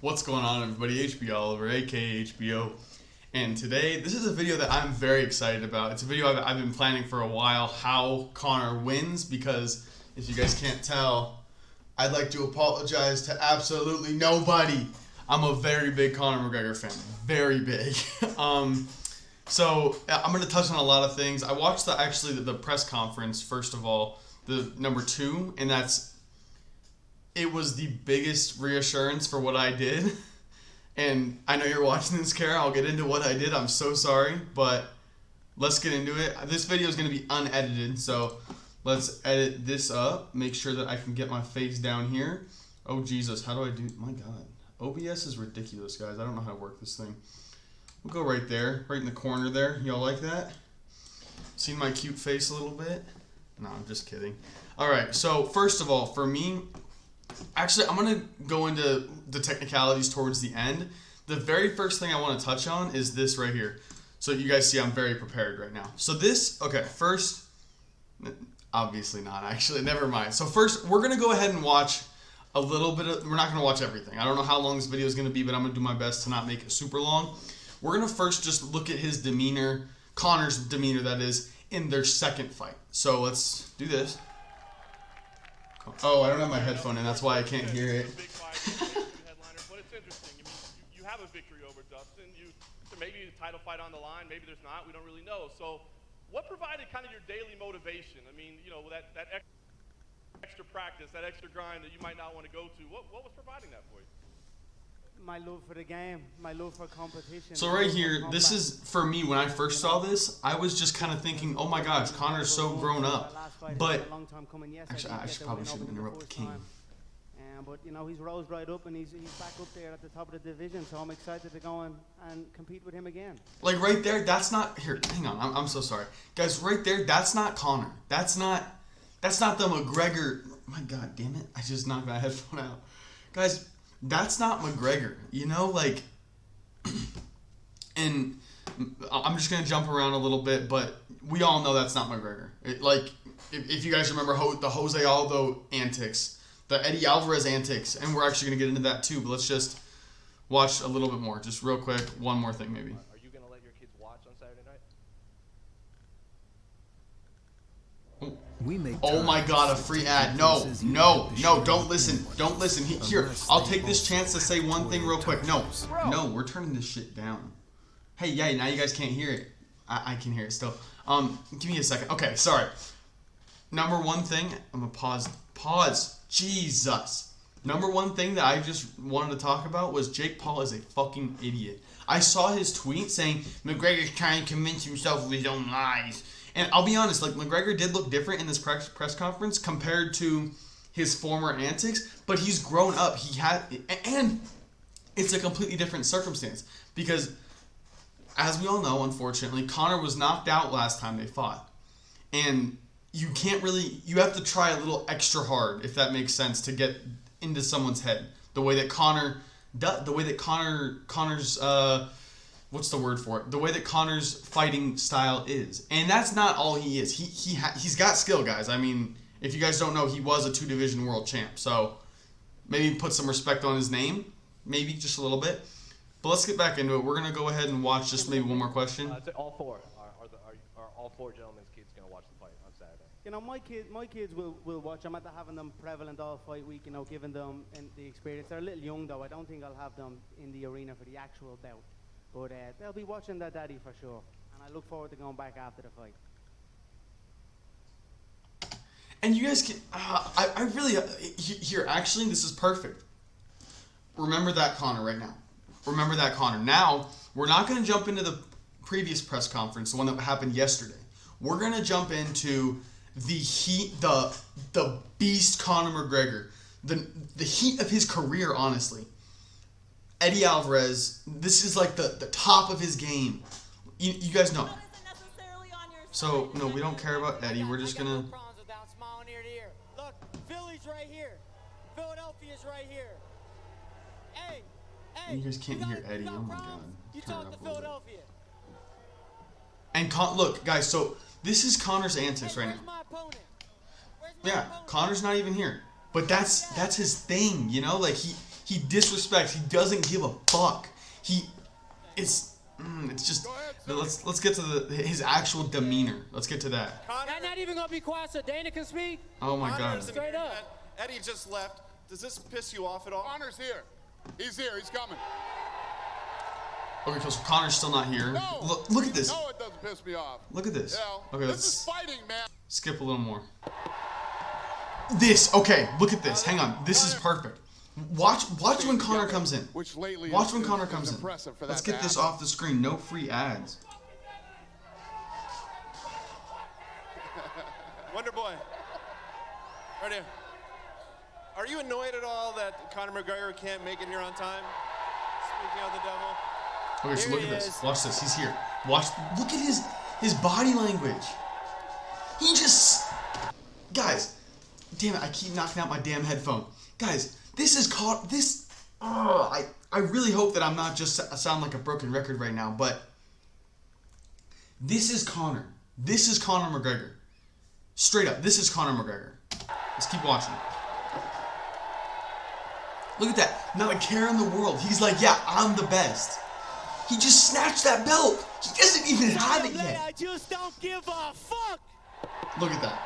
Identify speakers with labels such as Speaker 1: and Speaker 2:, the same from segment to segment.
Speaker 1: What's going on, everybody? HB Oliver, aka HBO, and today this is a video that I'm very excited about. It's a video I've been planning for a while, how Conor wins, because if you guys can't tell, I'd like to apologize to absolutely nobody. I'm a very big Conor McGregor fan, very big. So I'm going to touch on a lot of things. I watched the press conference, first of all, the number 2, and it was the biggest reassurance for what I did. And I know you're watching this, Kara. I'll get into what I did. I'm so sorry, but let's get into it. This video is going to be unedited, so let's edit this up. Make sure that I can get my face down here. Oh, Jesus. How do I do? My God. OBS is ridiculous, guys. I don't know how to work this thing. We'll go right there, right in the corner there. Y'all like that? Seen my cute face a little bit? No, I'm just kidding. All right, so first of all, for me, actually, I'm going to go into the technicalities towards the end. The very first thing I want to touch on is this right here. So you guys see I'm very prepared right now. So this, okay, first, obviously not, actually, never mind. So first, we're going to go ahead and watch a little bit of, we're not going to watch everything. I don't know how long this video is going to be, but I'm going to do my best to not make it super long. We're going to first just look at his demeanor, Conor's demeanor, that is, in their second fight. So let's do this. Oh, I don't have my headphone in. That's why I can't hear it.
Speaker 2: But it's interesting. You have a victory over Dustin. Maybe a title fight on the line. Maybe there's not. We don't really know. So what provided kind of your daily motivation? I mean, you know, that extra practice, that extra grind that you might not want to go to. What was providing that for you?
Speaker 3: My love for the game, my love for competition.
Speaker 1: So right here, this is, for me, when I first saw this, I was just kind of thinking, oh my gosh, Conor's so grown up. But, actually, probably shouldn't interrupt the king.
Speaker 3: But, you know, he's rose right up and he's back up there at the top of the division, so I'm excited to go and compete with him again.
Speaker 1: Like right there, that's not, here, hang on, I'm so sorry. Guys, right there, that's not Conor. That's not the McGregor, my God damn it, I just knocked my headphone out. Guys, that's not McGregor, you know, like, and I'm just going to jump around a little bit, but we all know that's not McGregor. If you guys remember the Jose Aldo antics, the Eddie Alvarez antics, and we're actually going to get into that too, but let's just watch a little bit more, just real quick, one more thing maybe.
Speaker 2: Are you going to let your kids watch on Saturday night?
Speaker 1: Oh my God, a free ad. No, don't listen. Here, I'll take this chance to say one thing real quick. No, we're turning this shit down. Hey, yeah, now you guys can't hear it. I can hear it still. Give me a second. Okay, sorry. Number one thing, I'm gonna pause. Jesus. Number one thing that I just wanted to talk about was Jake Paul is a fucking idiot. I saw his tweet saying McGregor's trying to convince himself of his own lies. And I'll be honest, like, McGregor did look different in this press conference compared to his former antics, but he's grown up. And it's a completely different circumstance because, as we all know, unfortunately, Conor was knocked out last time they fought. And you have to try a little extra hard, if that makes sense, to get into someone's head. The way that Conor's, what's the word for it? The way that Conor's fighting style is. And that's not all he is. He's got skill, guys. I mean, if you guys don't know, he was a 2-division world champ. So maybe put some respect on his name. Maybe just a little bit. But let's get back into it. We're going to go ahead and watch just maybe one more question.
Speaker 2: All four. Are all four gentlemen's kids going to watch the fight on Saturday?
Speaker 3: You know, my kids will watch. I'm after having them prevalent all fight week, you know, giving them the experience. They're a little young, though. I don't think I'll have them in the arena for the actual bout. But they'll be watching their daddy for sure. And I look forward to going back after the fight.
Speaker 1: And you guys can... I really... Here, actually, this is perfect. Remember that Conor right now. Remember that Conor. Now, we're not going to jump into the previous press conference, the one that happened yesterday. We're going to jump into the heat... The beast Conor McGregor. The heat of his career, honestly. Eddie Alvarez, this is like the top of his game. You guys know. So, no, we don't care about Eddie. We're just going to...
Speaker 4: Look, Philly's right here. Philadelphia's right here. Hey,
Speaker 1: you guys can't hear Eddie. Oh my God.
Speaker 4: You talk to Philadelphia.
Speaker 1: And look, guys, so this is Conor's antics right now. Yeah, Conor's not even here. But that's his thing, you know? Like, He disrespects. He doesn't give a fuck. It's just. Let's get to his actual demeanor. Let's get to that.
Speaker 4: I'm not even gonna be quiet so Dana can speak.
Speaker 1: Oh my God.
Speaker 4: Straight up.
Speaker 5: Eddie just left. Does this piss you off at all?
Speaker 6: Connor's here. He's here. He's coming.
Speaker 1: Okay, so Connor's still not here.
Speaker 6: No.
Speaker 1: Look at this.
Speaker 6: No, it doesn't piss me off.
Speaker 1: Look at this.
Speaker 6: Yeah.
Speaker 1: Okay,
Speaker 6: This
Speaker 1: let's
Speaker 6: is fighting, man.
Speaker 1: skip a little more. This. Okay, look at this. Hang on. This is perfect. Watch when Connor comes in.
Speaker 6: Which lately
Speaker 1: Watch when
Speaker 6: is
Speaker 1: Connor comes in.
Speaker 6: impressive for
Speaker 1: Let's
Speaker 6: that
Speaker 1: get
Speaker 6: to
Speaker 1: this
Speaker 6: happen.
Speaker 1: off the screen. No free ads.
Speaker 5: Wonder Boy. Right here. Are you annoyed at all that Conor McGregor can't make it here on time? Speaking of the devil.
Speaker 1: Okay, so
Speaker 5: Here
Speaker 1: look
Speaker 5: he
Speaker 1: at this.
Speaker 5: is.
Speaker 1: Watch this. He's here. Watch. Look at his body language. He just. Guys, damn it! I keep knocking out my damn headphone. Guys, this is called this. I really hope that I'm not just sound like a broken record right now, but this is Conor. This is Conor McGregor. Straight up, this is Conor McGregor. Let's keep watching. Look at that. Not a care in the world. He's like, yeah, I'm the best. He just snatched that belt. He doesn't even have it yet.
Speaker 4: I just don't give a fuck.
Speaker 1: Look at that.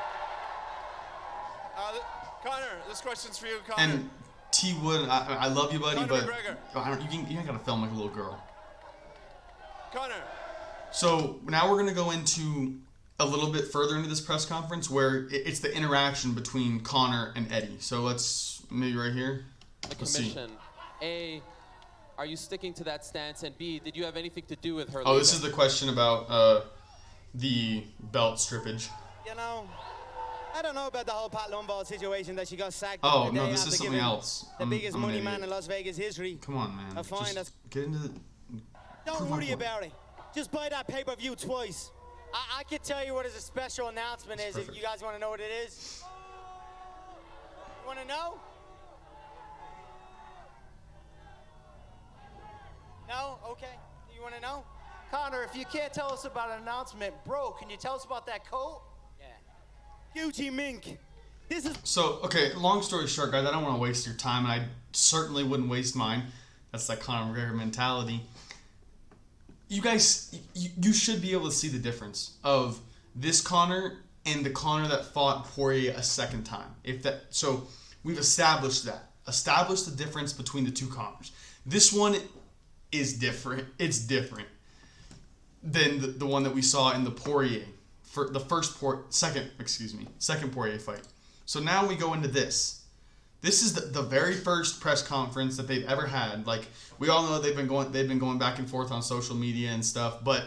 Speaker 5: Conor, this question's for you, Conor.
Speaker 1: And T Wood, I love you, buddy,
Speaker 5: Conor
Speaker 1: but
Speaker 5: McGregor.
Speaker 1: you ain't gotta film like a little girl.
Speaker 5: Conor.
Speaker 1: So now we're gonna go into a little bit further into this press conference where it's the interaction between Conor and Eddie. So let's maybe right here.
Speaker 7: The
Speaker 1: Let's see.
Speaker 7: commission. A, are you sticking to that stance? And B, did you have anything to do with her?
Speaker 1: Oh, this is the question about the belt strippage.
Speaker 3: You know, I don't know about the whole Pat Lombard situation that she got sacked.
Speaker 1: Oh
Speaker 3: the
Speaker 1: no,
Speaker 3: day
Speaker 1: this
Speaker 3: after
Speaker 1: is something
Speaker 3: giving
Speaker 1: else.
Speaker 3: The biggest
Speaker 1: I'm an
Speaker 3: money
Speaker 1: idiot.
Speaker 3: man in Las Vegas history.
Speaker 1: Come on, man.
Speaker 3: Fine,
Speaker 1: Just
Speaker 3: that's-
Speaker 1: get into the.
Speaker 3: Don't
Speaker 1: Prove my
Speaker 3: worry
Speaker 1: point.
Speaker 3: about it. Just buy that pay-per-view twice.
Speaker 4: I can tell you what his special announcement is
Speaker 1: perfect.
Speaker 4: if you guys want to know what it is. You want to know? No? Okay. You want to know?
Speaker 8: Connor, if you can't tell us about an announcement, bro, can you tell us about that coat?
Speaker 4: Yeah.
Speaker 3: Gucci Mink. This is
Speaker 1: So, okay, long story short, guys, I don't want to waste your time, and I certainly wouldn't waste mine. That's that Conor McGregor mentality. You guys, you should be able to see the difference of this Conor and the Conor that fought Poirier a second time. So we've established the difference between the two Conors. This one is different. It's different than the one that we saw in the Poirier for the second Poirier fight. So now we go into this. This is the very first press conference that they've ever had. Like, we all know they've been going back and forth on social media and stuff, but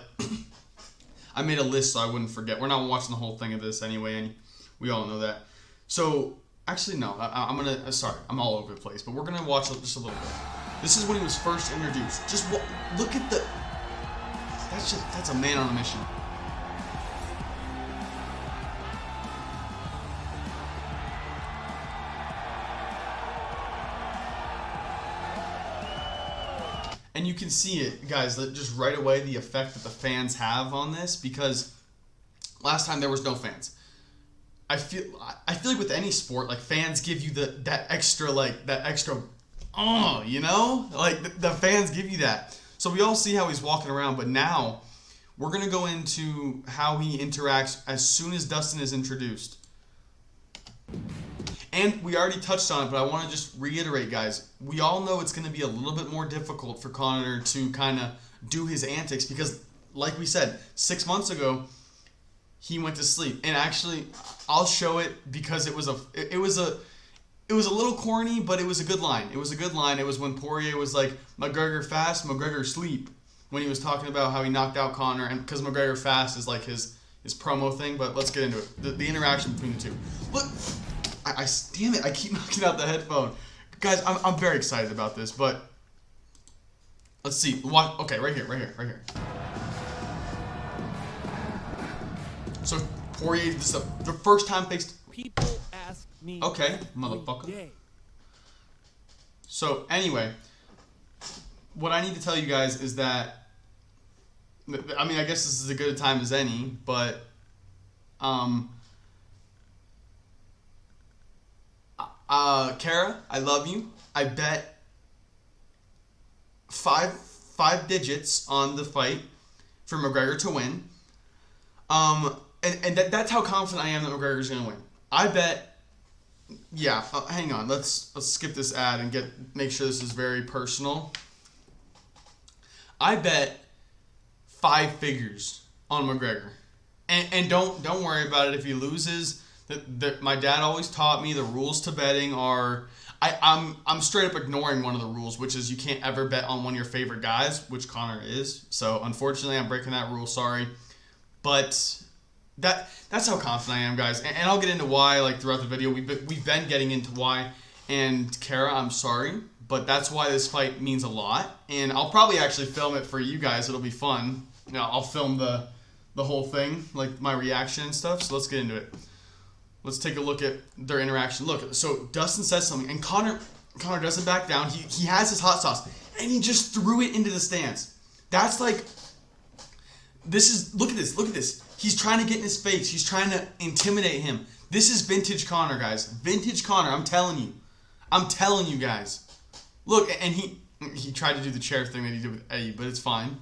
Speaker 1: I made a list so I wouldn't forget. We're not watching the whole thing of this anyway, and we all know that. So, actually, no. I'm all over the place, but we're gonna watch just a little bit. This is when he was first introduced. Just look at the. That's a man on a mission. And you can see it, guys, that just right away the effect that the fans have on this, because last time there was no fans. I feel like with any sport, like, fans give you that extra, you know? Like, the fans give you that. So we all see how he's walking around, but now we're going to go into how he interacts as soon as Dustin is introduced. And we already touched on it, but I want to just reiterate, guys. We all know it's going to be a little bit more difficult for Conor to kind of do his antics because, like we said, 6 months ago, he went to sleep. And actually, I'll show it because it was a little corny, but it was a good line. It was a good line. It was when Poirier was like, McGregor fast, McGregor sleep, when he was talking about how he knocked out Conor, and because McGregor fast is like his promo thing. But let's get into it. The interaction between the two. Look. Damn it, I keep knocking out the headphone. Guys, I'm very excited about this, but let's see. Okay, right here. So, Poirier, this is the first time faced...
Speaker 9: People ask me.
Speaker 1: Okay, motherfucker.
Speaker 9: Day.
Speaker 1: So, anyway, what I need to tell you guys is that, I mean, I guess this is as good a time as any, but, Kara, I love you. I bet five digits on the fight for McGregor to win. And that's how confident I am that McGregor's gonna win. I bet. Yeah, hang on. Let's skip this ad and make sure this is very personal. I bet 5 figures on McGregor, and don't worry about it if he loses. My dad always taught me the rules to betting are. I'm straight up ignoring one of the rules, which is you can't ever bet on one of your favorite guys, which Conor is. So unfortunately, I'm breaking that rule. Sorry, but that's how confident I am, guys. And I'll get into why like throughout the video. We've been getting into why. And Kara, I'm sorry, but that's why this fight means a lot. And I'll probably actually film it for you guys. It'll be fun. You know, I'll film the whole thing, like my reaction and stuff. So let's get into it. Let's take a look at their interaction. Look, so Dustin says something, and Conor doesn't back down. He has his hot sauce, and he just threw it into the stands. That's like, look at this. He's trying to get in his face. He's trying to intimidate him. This is vintage Conor, guys. Vintage Conor, I'm telling you guys. Look, and he tried to do the chair thing that he did with Eddie, but it's fine.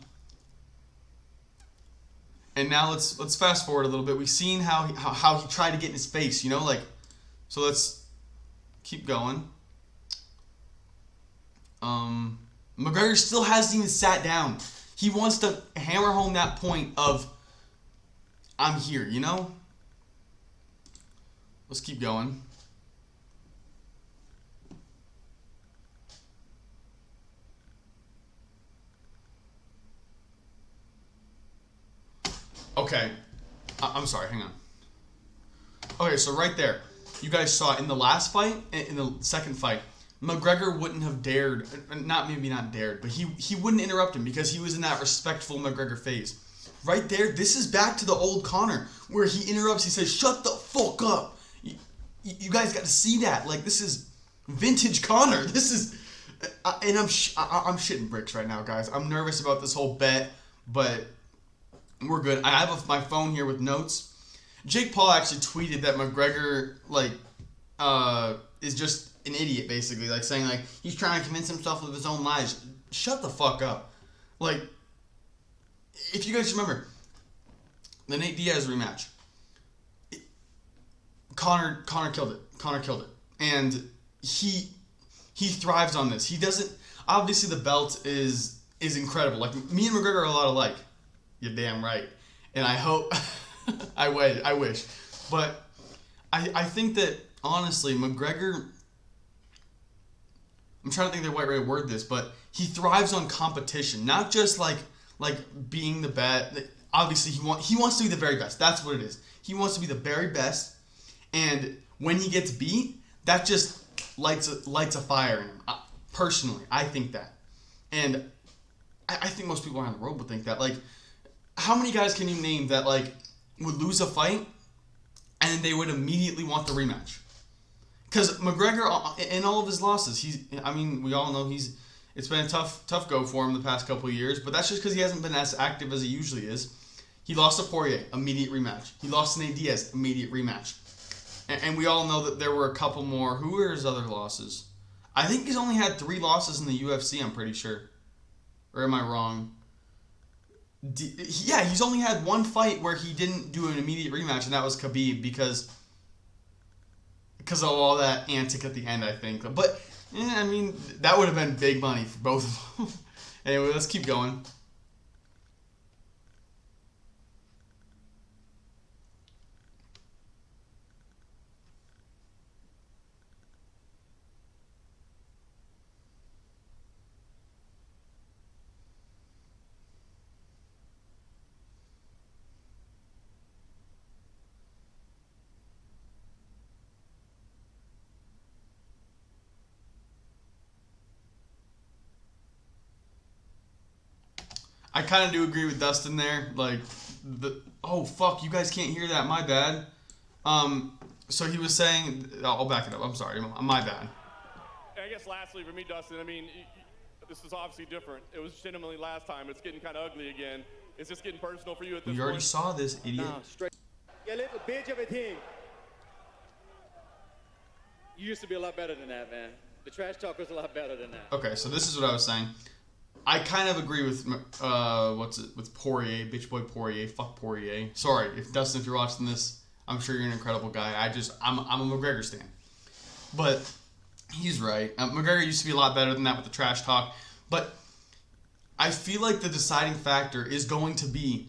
Speaker 1: And now let's fast forward a little bit. We've seen how he tried to get in his face, you know, like. So let's keep going. McGregor still hasn't even sat down. He wants to hammer home that point of, I'm here, you know. Let's keep going. Okay, I'm sorry, hang on. Okay, so right there, you guys saw it in the last fight, in the second fight, McGregor wouldn't have dared, maybe not dared, but he wouldn't interrupt him because he was in that respectful McGregor phase. Right there, this is back to the old Conor, where he interrupts, he says, shut the fuck up. You guys got to see that. Like, this is vintage Conor. This is, and I'm shitting bricks right now, guys. I'm nervous about this whole bet, but we're good. I have my phone here with notes. Jake Paul actually tweeted that McGregor is just an idiot, basically, like saying like he's trying to convince himself of his own lies. Shut the fuck up. Like, if you guys remember the Nate Diaz rematch, Conor killed it. Conor killed it, and he thrives on this. He doesn't. Obviously, the belt is incredible. Like, me and McGregor are a lot alike. You're damn right. And I hope, I wish. But I think that, honestly, McGregor, I'm trying to think of the right way to word this, but he thrives on competition. Not just like being the best. Obviously, he wants to be the very best. That's what it is. He wants to be the very best. And when he gets beat, that just lights a fire in him. Personally, I think that. And I think most people around the world would think that. Like, how many guys can you name that like would lose a fight and they would immediately want the rematch? Because McGregor, in all of his losses, we all know it's been a tough go for him the past couple of years, but that's just because he hasn't been as active as he usually is. He lost to Poirier, immediate rematch. He lost to Nate Diaz, immediate rematch. And we all know that there were a couple more. Who were his other losses? I think he's only had 3 losses in the UFC, I'm pretty sure. Or am I wrong? Yeah, he's only had 1 fight where he didn't do an immediate rematch, and that was Khabib because of all that antic at the end, I think. But, I mean, that would have been big money for both of them. Anyway, let's keep going. I kind of do agree with Dustin there. Like, oh fuck, you guys can't hear that. My bad. So he was saying, I'll back it up. I'm sorry. My bad.
Speaker 2: I guess lastly for me, Dustin, I mean, this is obviously different. It was legitimately last time. It's getting kind of ugly again. Is this getting personal for you at this point?
Speaker 1: You already saw this, idiot.
Speaker 4: No, straight. You little bitch of a thing. You used to be a lot better than that, man. The trash talk was a lot better than that.
Speaker 1: Okay, so this is what I was saying. I kind of agree with with Poirier, bitch boy Poirier, fuck Poirier. Sorry, if Dustin, if you're watching this, I'm sure you're an incredible guy. I'm a McGregor stan, but he's right. McGregor used to be a lot better than that with the trash talk, but I feel like the deciding factor is going to be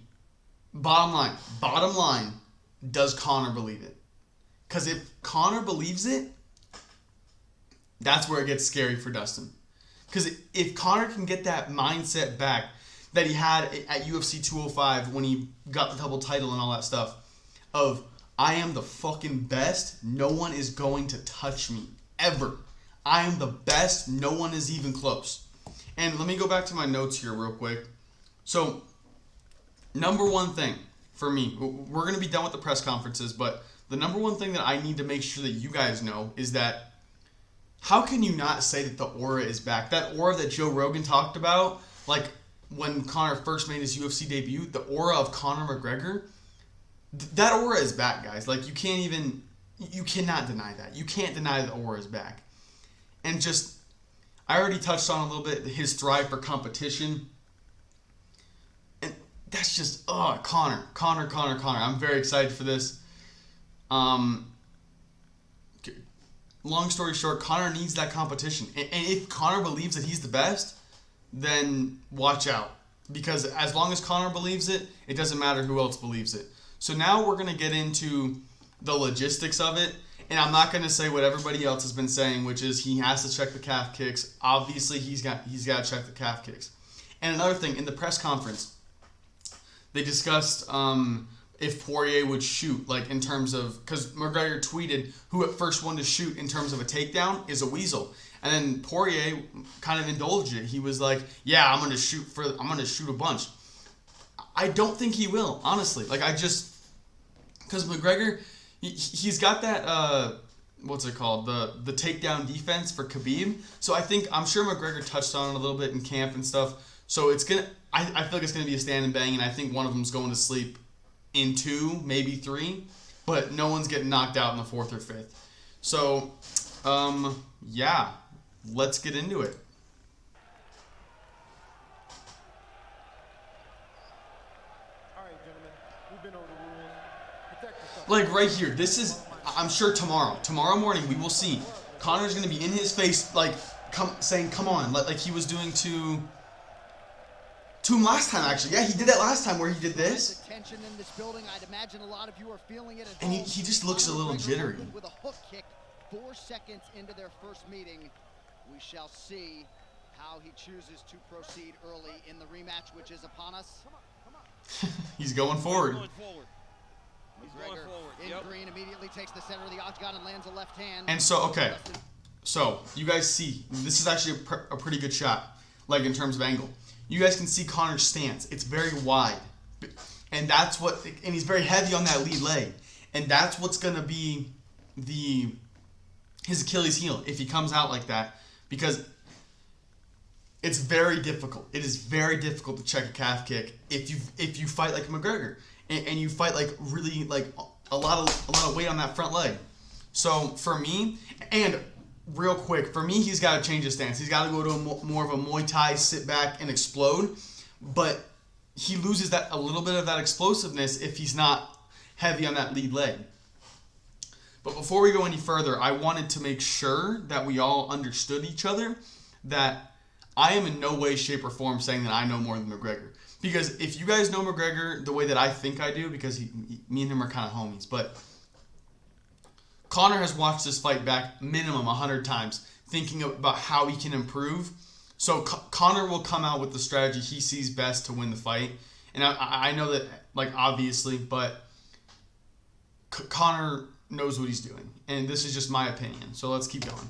Speaker 1: bottom line. Does Conor believe it? Because if Conor believes it, that's where it gets scary for Dustin. Because if Conor can get that mindset back that he had at UFC 205 when he got the double title and all that stuff of, I am the fucking best, no one is going to touch me, ever. I am the best, no one is even close. And let me go back to my notes here real quick. So, number one thing for me, we're going to be done with the press conferences, but the number one thing that I need to make sure that you guys know is that how can you not say that the aura is back? That aura that Joe Rogan talked about, like when Conor first made his UFC debut, the aura of Conor McGregor, that aura is back, guys. Like you cannot deny that. You can't deny the aura is back. And just, I already touched on a little bit his thrive for competition. And that's just, Conor. I'm very excited for this. Long story short, Conor needs that competition. And if Conor believes that he's the best, then watch out. Because as long as Conor believes it, it doesn't matter who else believes it. So now we're going to get into the logistics of it. And I'm not going to say what everybody else has been saying, which is he has to check the calf kicks. Obviously, he's got to check the calf kicks. And another thing, in the press conference, they discussed if Poirier would shoot, like in terms of, because McGregor tweeted who at first one to shoot in terms of a takedown is a weasel. And then Poirier kind of indulged it. He was like, yeah, I'm gonna shoot a bunch. I don't think he will, honestly. Like because McGregor, he's got that what's it called? The takedown defense for Khabib. So I'm sure McGregor touched on it a little bit in camp and stuff. So I feel like it's gonna be a stand and bang, and I think one of them's going to sleep in 2, maybe 3, but no one's getting knocked out in the 4th or 5th. So, yeah, let's get into it.
Speaker 4: All right, gentlemen, we've been over the rules. Protect yourself.
Speaker 1: Like right here, this is, I'm sure tomorrow morning we will see Conor's going to be in his face, like, saying, come on, like he was doing to him last time, actually. Yeah, he did that last time where he did this.
Speaker 9: Tension in this building. I'd imagine a lot of you are feeling it.
Speaker 1: And he just looks a little jittery.
Speaker 9: With a hook kick 4 seconds into their first meeting. We shall see how he chooses to proceed early in the rematch, which is upon us.
Speaker 1: He's going forward.
Speaker 9: McGregor in green immediately takes the center of the octagon and lands a left hand.
Speaker 1: And so, okay. So, you guys see, this is actually a pretty good shot, like in terms of angle. You guys can see Conor's stance. It's very wide. And he's very heavy on that lead leg. And that's what's going to be his Achilles heel if he comes out like that. Because it's very difficult. It is very difficult to check a calf kick if you fight like McGregor. And you fight like really like a lot of weight on that front leg. So for me, and real quick, for me, he's got to change his stance. He's got to go to more of a Muay Thai, sit back and explode. But he loses a little bit of that explosiveness if he's not heavy on that lead leg. But before we go any further, I wanted to make sure that we all understood each other, that I am in no way, shape, or form saying that I know more than McGregor. Because if you guys know McGregor the way that I think I do, because me and him are kind of homies, but Conor has watched this fight back minimum 100 times, thinking about how he can improve. So Conor will come out with the strategy he sees best to win the fight. And I know that, like, obviously, but Conor knows what he's doing. And this is just my opinion. So let's keep going.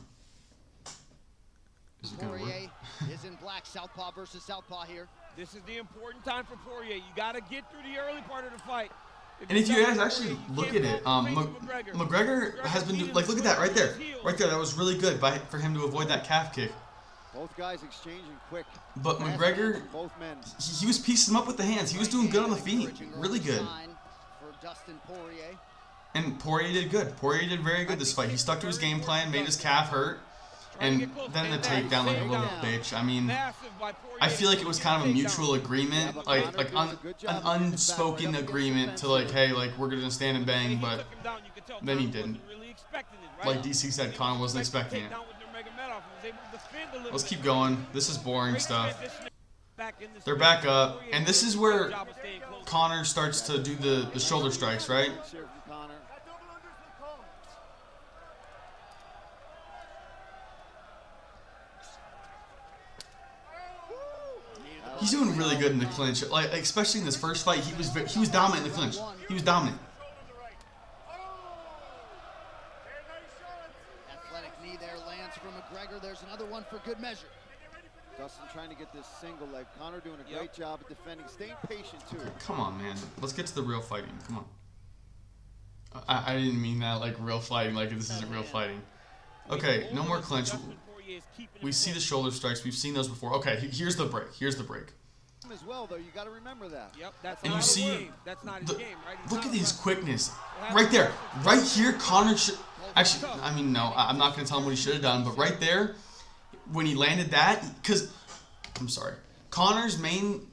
Speaker 1: Is it gonna work?
Speaker 9: Poirier is in black, southpaw versus southpaw here.
Speaker 4: This is the important time for Poirier. You got to get through the early part of the fight.
Speaker 1: And if you guys actually look at it, McGregor has been doing, like, look at that right there. Right there, that was really good for him to avoid that calf kick.
Speaker 10: Both guys exchanging quick.
Speaker 1: But McGregor,
Speaker 10: both men.
Speaker 1: He was piecing them up with the hands. He was doing good on the feet. Really good. And Poirier did good. Poirier did very good this fight. He stuck to his game plan, made his calf hurt. and then the takedown like a little bitch. I mean, I feel like it was kind of a mutual agreement, like an unspoken agreement to like, hey, like we're gonna stand and bang, but then he didn't. Like DC said, Conor wasn't expecting it. Let's keep going. This is boring stuff. They're back up, and this is where Conor starts to do the shoulder strikes, right? He's doing really good in the clinch. Like especially in this first fight, he was dominant in the clinch. He was dominant.
Speaker 9: Athletic knee there lands from McGregor. There's another one for good measure.
Speaker 10: Dustin trying to get this single leg. Conor doing a great job at defending, staying patient too.
Speaker 1: Come on, man. Let's get to the real fighting. Come on. I didn't mean that like real fighting, like this isn't real fighting. Okay, no more clinch. We see the shoulder strikes. We've seen those before. Okay, here's the break. Here's the break.
Speaker 10: As well, though, you got to remember that.
Speaker 11: Yep, that's
Speaker 1: and
Speaker 11: not
Speaker 1: you see,
Speaker 11: game. That's not his game, right?
Speaker 1: Look at his quickness. Right there. Right here, Conor should... Actually, I mean, no, I'm not going to tell him what he should have done, but right there, when he landed that, because... I'm sorry. Conor's main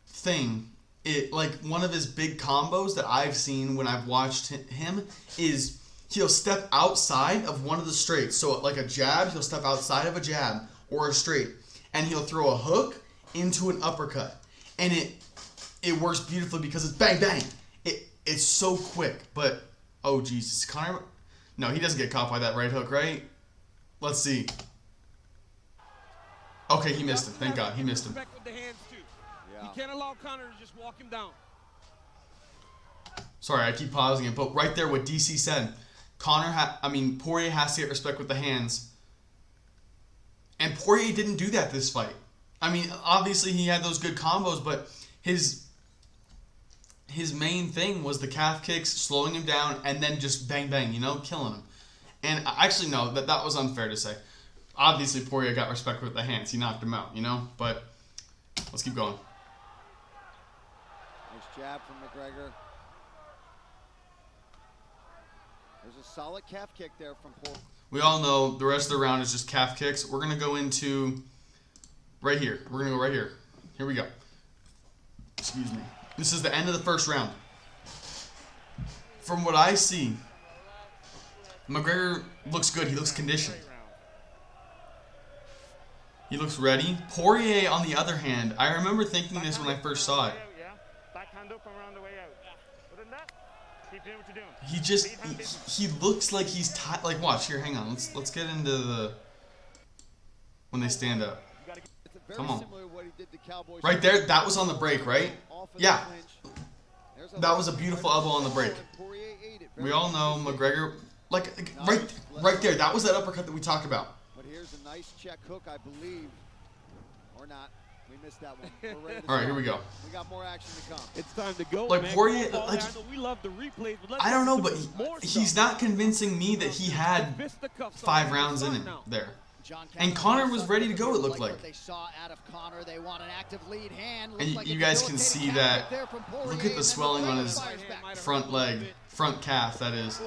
Speaker 1: thing, like one of his big combos that I've seen when I've watched him is... He'll step outside of one of the straights. So like a jab, he'll step outside of a jab or a straight. And he'll throw a hook into an uppercut. And it works beautifully because it's bang, bang. It's so quick. But, oh, Jesus. Conor, no, he doesn't get caught by that right hook, right? Let's see. Okay, he missed him. Thank God, he missed him.
Speaker 11: You can't allow Conor to just walk him down.
Speaker 1: Sorry, I keep pausing it. But right there, what DC said. Poirier has to get respect with the hands. And Poirier didn't do that this fight. I mean, obviously he had those good combos, but his main thing was the calf kicks, slowing him down, and then just bang, bang, killing him. And actually, no, that was unfair to say. Obviously, Poirier got respect with the hands. He knocked him out, But let's keep going.
Speaker 10: Nice jab from McGregor. There's a solid calf kick there from Poirier.
Speaker 1: We all know the rest of the round is just calf kicks. We're going to go into right here. We're going to go right here. Here we go. Excuse me. This is the end of the first round. From what I see, McGregor looks good. He looks conditioned. He looks ready. Poirier, on the other hand, I remember thinking this when I first saw it. He looks like he's tight. Like, watch here. Hang on. Let's get into the when they stand up. Come on. Right there. That was on the break, right? Yeah. That was a beautiful elbow on the break. We all know McGregor. Like right there. That was that uppercut that we talked about.
Speaker 10: But here's a nice check hook, I believe, or not. We missed that one. We're ready to
Speaker 1: all right, here we go.
Speaker 10: We got more action to come.
Speaker 11: It's time to go.
Speaker 1: Like
Speaker 11: man.
Speaker 1: Poirier,
Speaker 11: like we love the replays, but
Speaker 1: I don't know, but he's not convincing me that he had 5 rounds in him there. And Conor was ready to go. It looked like.
Speaker 9: They saw out of Conor. They want an active lead hand.
Speaker 1: And you guys can see that. Look at the swelling on his front leg, front calf. That is.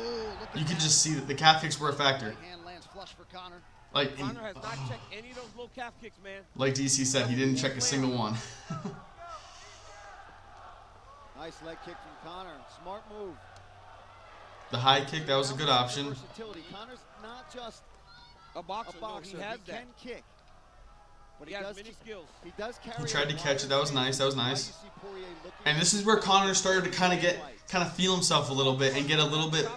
Speaker 1: You can just see that the calf kicks were a factor. Like,
Speaker 11: Conor has not checked any of those low calf kicks, man.
Speaker 1: Like DC said, he didn't check a single one.
Speaker 10: Nice leg kick from Conor. Smart move.
Speaker 1: The high kick, that was a good option.
Speaker 10: Conor's not just
Speaker 11: a boxer. No, he has that.
Speaker 10: Can kick. But
Speaker 11: he has many skills.
Speaker 10: He does carry.
Speaker 1: He tried to catch it. That was nice. That was nice. And this is where Conor started to kind of feel himself a little bit and get a little bit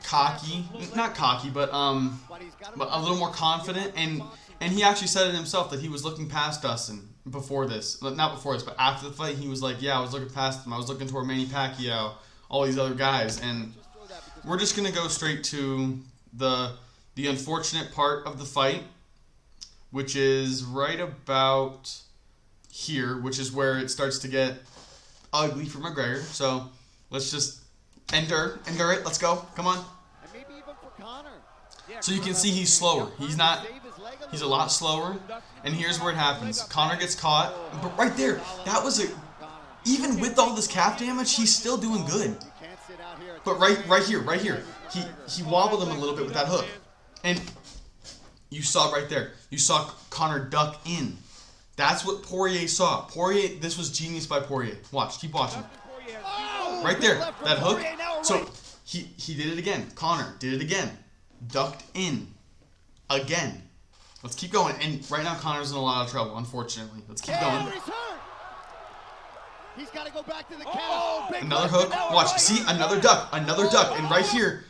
Speaker 1: cocky, not cocky, but a little more confident, and he actually said it himself that he was looking past Dustin before this, not before this, but after the fight, he was like, yeah, I was looking past him, I was looking toward Manny Pacquiao, all these other guys, and we're just gonna go straight to the unfortunate part of the fight, which is right about here, which is where it starts to get ugly for McGregor. So let's just endure it. Let's go. Come on.
Speaker 10: And maybe even for Conor.
Speaker 1: So you can see he's slower. He's a lot slower. And here's where it happens. Conor gets caught. But right there, that was even with all this calf damage, he's still doing good. But right here, he wobbled him a little bit with that hook. And you saw right there. You saw Conor duck in. That's what Poirier saw. Poirier, this was genius by Poirier. Watch, keep watching. Right there, that hook. So he did it again. Conor did it again. Ducked in. Again. Let's keep going. And right now Conor's in a lot of trouble, unfortunately. Let's keep going.
Speaker 10: He's got to go back to the count.
Speaker 1: Another hook. Watch. See, another duck. Another duck. And right here,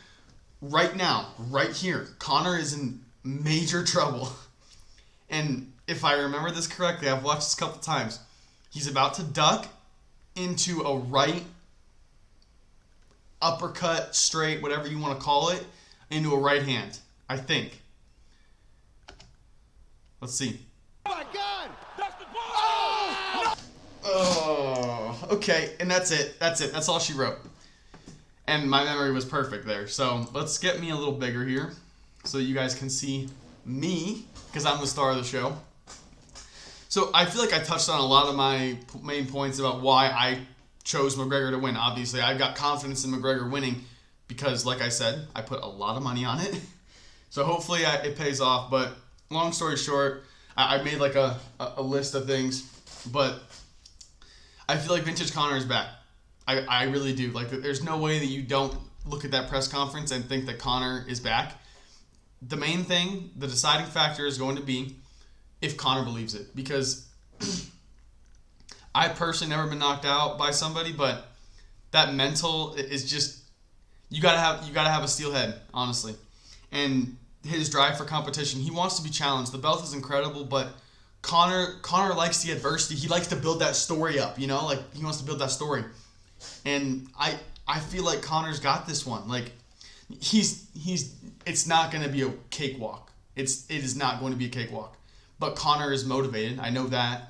Speaker 1: right now, right here, Conor is in major trouble. And if I remember this correctly, I've watched this a couple times. He's about to duck into a right uppercut, straight, whatever you want to call it, into a right hand, I think. Let's see.
Speaker 10: Oh my God!
Speaker 11: That's the ball!
Speaker 1: Oh, okay, and that's it. That's it. That's all she wrote. And my memory was perfect there. So let's get me a little bigger here so you guys can see me, because I'm the star of the show. So I feel like I touched on a lot of my main points about why I chose McGregor to win. Obviously, I've got confidence in McGregor winning because, like I said, I put a lot of money on it. So hopefully it pays off. But long story short, I made like a list of things. But I feel like Vintage Conor is back. I really do. Like, there's no way that you don't look at that press conference and think that Conor is back. The main thing, the deciding factor is going to be if Conor believes it. Because I personally never been knocked out by somebody, but that mental is just, you gotta have a steel head, honestly. And his drive for competition, he wants to be challenged. The belt is incredible, but Conor likes the adversity. He likes to build that story up, you know, like he wants to build that story. And I feel like Conor's got this one. Like it's not going to be a cakewalk. It is not going to be a cakewalk. But Conor is motivated. I know that.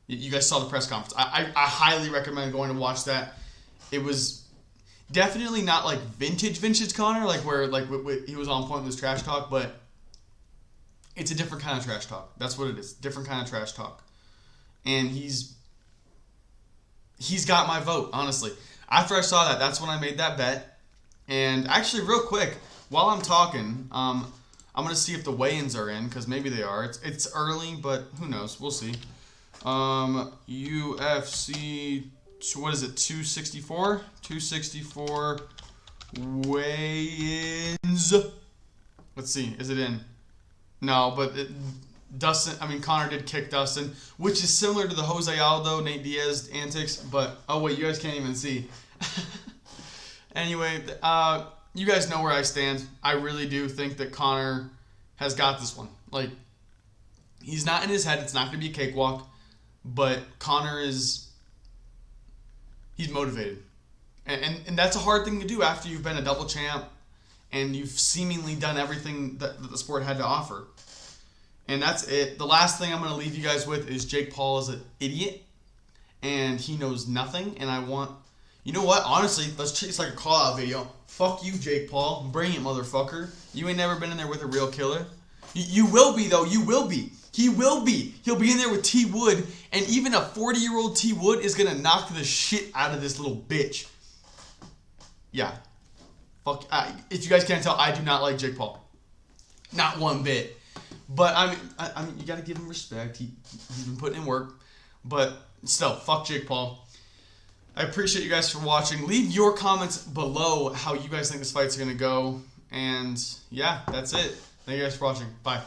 Speaker 1: You guys saw the press conference. I highly recommend going to watch that. It was definitely not like vintage Conor, like where like he was on point with his trash talk, but it's a different kind of trash talk. That's what it is. Different kind of trash talk. And he's got my vote, honestly. After I saw that, that's when I made that bet. And actually, real quick, while I'm talking, I'm going to see if the weigh-ins are in, because maybe they are. It's early, but who knows? We'll see. UFC, what is it, 264? 264 weigh-ins. Let's see, is it in? No, but Conor did kick Dustin, which is similar to the Jose Aldo, Nate Diaz antics, but, oh wait, you guys can't even see. Anyway, you guys know where I stand. I really do think that Conor has got this one. Like, he's not in his head. It's not going to be a cakewalk, but Conor he's motivated. And that's a hard thing to do after you've been a double champ and you've seemingly done everything that the sport had to offer. And that's it. The last thing I'm going to leave you guys with is Jake Paul is an idiot, and he knows nothing, and I want... You know what? Honestly, let's treat this like a call-out video. Fuck you, Jake Paul. Bring it, motherfucker. You ain't never been in there with a real killer. You will be, though. You will be. He will be. He'll be in there with T. Wood, and even a 40-year-old T. Wood is going to knock the shit out of this little bitch. Yeah. Fuck. If you guys can't tell, I do not like Jake Paul. Not one bit. But, I mean, you got to give him respect. He's been putting in work. But still, fuck Jake Paul. I appreciate you guys for watching. Leave your comments below how you guys think this fight's going to go. And, yeah, that's it. Thank you guys for watching. Bye.